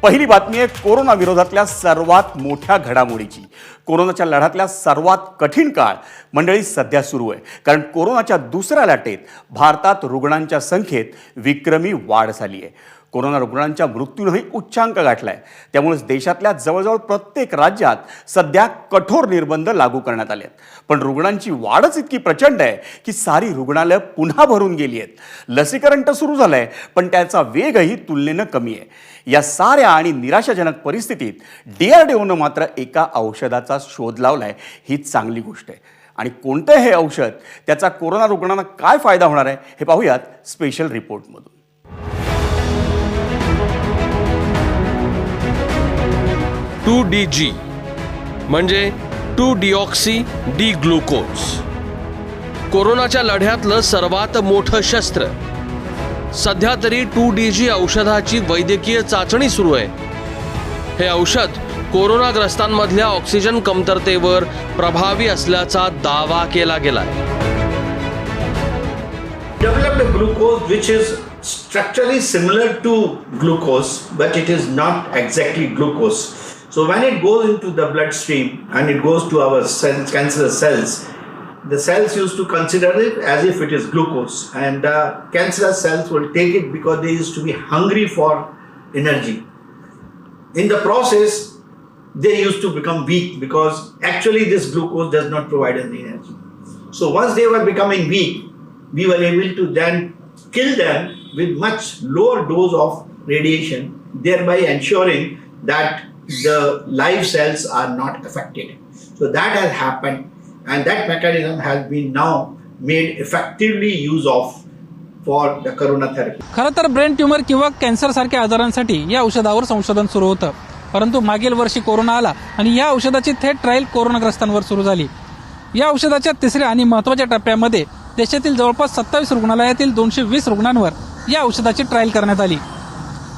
पहिली बातमी आहे कोरोना विरोधातल्या सर्वात मोठ्या घडामोडीची। कोरोनाच्या लढ्यातल्या सर्वात कठीण काळ मंडळी सध्या सुरू आहे, कारण कोरोनाच्या दुसऱ्या लाटेत भारतात रुग्णांच्या संख्येत विक्रमी वाढ झाली आहे। कोरोना रुग्णांच्या मृत्यूनेही उच्चांक गाठलाय। त्यामुळे देशातल्या जवळजवळ प्रत्येक राज्यात सध्या कठोर निर्बंध लागू करण्यात आले आहेत। पण रुग्णांची वाढच इतकी प्रचंड आहे की सारी रुग्णालय पुन्हा भरून गेली आहेत। लसीकरण तर सुरू झालंय, पण त्याचा वेगही तुलनेनं कमी आहे। या साऱ्या आणि निराशाजनक परिस्थितीत DRDOनं मात्र एका औषधाचा शोध लावलाय। ही चांगली गोष्ट आहे। आणि कोणतं हे औषध, त्याचा कोरोना रुग्णांना काय फायदा होणार आहे हे पाहूयात स्पेशल रिपोर्टमधून। 2DG म्हणजे 2-डिऑक्सी डी ग्लुकोज। कोरोनाच्या लढ्यातलं सर्वात मोठं शस्त्र। सध्या तरी 2DG औषधाची वैद्यकीय चाचणी सुरू आहे। हे औषध कोरोनाग्रस्तांमधल्या ऑक्सिजन कमतरतेवर प्रभावी असल्याचा दावा केला गेलाय। Developed a glucose which is structurally similar to glucose, but it is not exactly glucose. So when it goes into the bloodstream and it goes to our cells, cancerous cells, the cells used to consider it as if it is glucose, and the cancerous cells will take it because they used to be hungry for energy. In the process, they used to become weak because actually this glucose does not provide any energy. So once they were becoming weak, we were able to then kill them with much lower dose of radiation, thereby ensuring that the live cells are not affected. So that has happened, and that mechanism has been now made effectively use of for the corona therapy. खरं तर brain tumour किंवा cancer सारख्या आजारांसाठी या औषधावर संशोधन सुरू होतं, परंतु मागील वर्षी कोरोना आला आणि या औषधाची थेट ट्रायल कोरोनाग्रस्तांवर सुरू झाली। या औषधाच्या तिसऱ्या आणि महत्त्वाच्या टप्प्यामध्ये देशातील जवळपास 27 रुग्णालयातील 220 रुग्णांवर या औषधाची ट्रायल करण्यात आली।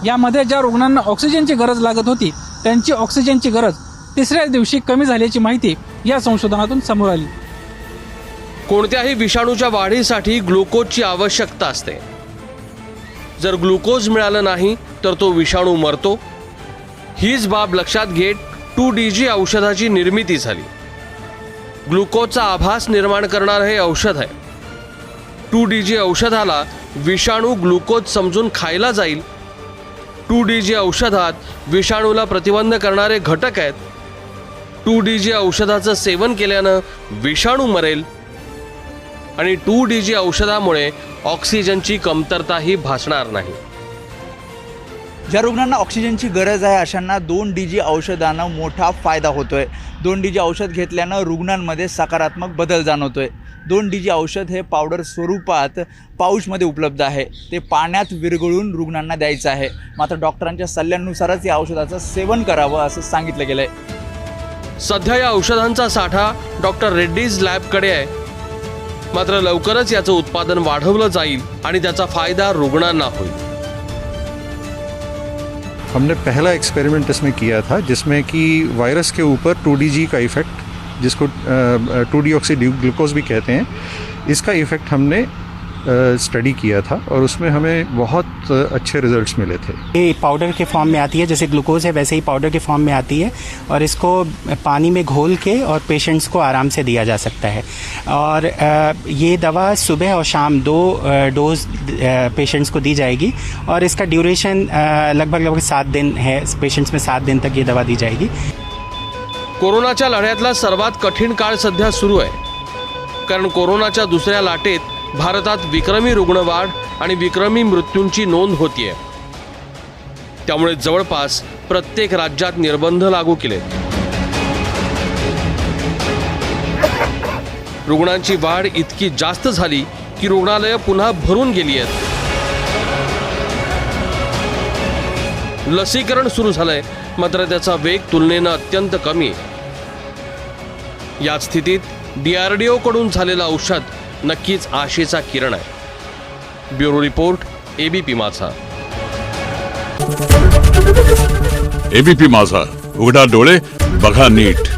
यामध्ये ज्या रुग्णांना ऑक्सिजनची गरज लागत होती, त्यांची ऑक्सिजनची गरज तिसऱ्या दिवशी कमी झाल्याची माहिती या संशोधनातून समोर आली। कोणत्याही विषाणूच्या वाढीसाठी ग्लुकोजची आवश्यकता असते। जर ग्लुकोज मिळालं नाही तर तो विषाणू मरतो। हीच बाब लक्षात घेत 2DG औषधाची निर्मिती झाली। ग्लुकोजचा आभास निर्माण करणारं हे औषध आहे। 2DG औषधाला विषाणू ग्लुकोज समजून खायला जाईल। 2DG औषधात विषाणूला प्रतिबंध करणारे घटक आहेत। 2DG औषधाचं सेवन केल्यानं विषाणू मरेल आणि 2DG औषधामुळे ऑक्सिजनची कमतरताही भासणार नाही। ज्या रुग्णांना ऑक्सिजनची गरज आहे अशांना 2DG औषधानं मोठा फायदा होतोय। 2DG औषध घेतल्यानं रुग्णांमध्ये सकारात्मक बदल जाणवतोय। 2DG औषध हे पावडर स्वरूपात पाऊचमध्ये उपलब्ध आहे। ते पाण्यात विरघळून रुग्णांना द्यायचं आहे। मात्र डॉक्टरांच्या सल्ल्यानुसारच या औषधाचं सेवन करावं असं सांगितलं गेलंय। सध्या या औषधांचा साठा डॉक्टर रेड्डीज लॅबकडे आहे। मात्र लवकरच याचं उत्पादन वाढवलं जाईल आणि त्याचा फायदा रुग्णांना होईल। हमने पहला एक्सपेरिमेंट इसमें किया था, जिसमें कि वायरस के ऊपर 2DG का इफ़ेक्ट, जिसको 2-डिऑक्सी ग्लूकोज भी कहते हैं, इसका इफ़ेक्ट हमने स्टडी किया था और उसमें हमें बहुत अच्छे रिजल्ट्स मिले थे। ये पाउडर के फॉर्म में आती है, जैसे ग्लूकोज है वैसे ही पाउडर के फॉर्म में आती है, और इसको पानी में घोल के और पेशेंट्स को आराम से दिया जा सकता है। और ये दवा सुबह और शाम 2 डोज पेशेंट्स को दी जाएगी, और इसका ड्यूरेशन लगभग 7 दिन है। पेशेंट्स में 7 दिन तक ये दवा दी जाएगी। कोरोनाच्या लढ्यातला सर्वात कठीण काळ सध्या सुरू आहे, कारण कोरोनाच्या दुसऱ्या लाटेत भारतात विक्रमी रुग्णवाढ आणि विक्रमी मृत्यूंची नोंद होतीये। त्यामुळे जवळपास प्रत्येक राज्यात निर्बंध लागू केले। रुग्णांची वाढ इतकी जास्त झाली की रुग्णालयं पुन्हा भरून गेली आहेत। लसीकरण सुरू झालंय, मात्र त्याचा वेग तुलनेनं अत्यंत कमी आहे। या स्थितीत DRDO कडून झालेलं औषध नक्कीच आशेचा किरण आहे। ब्युरो रिपोर्ट, ABP माझा। ABP माझा, उघडा डोळे बघा नीट।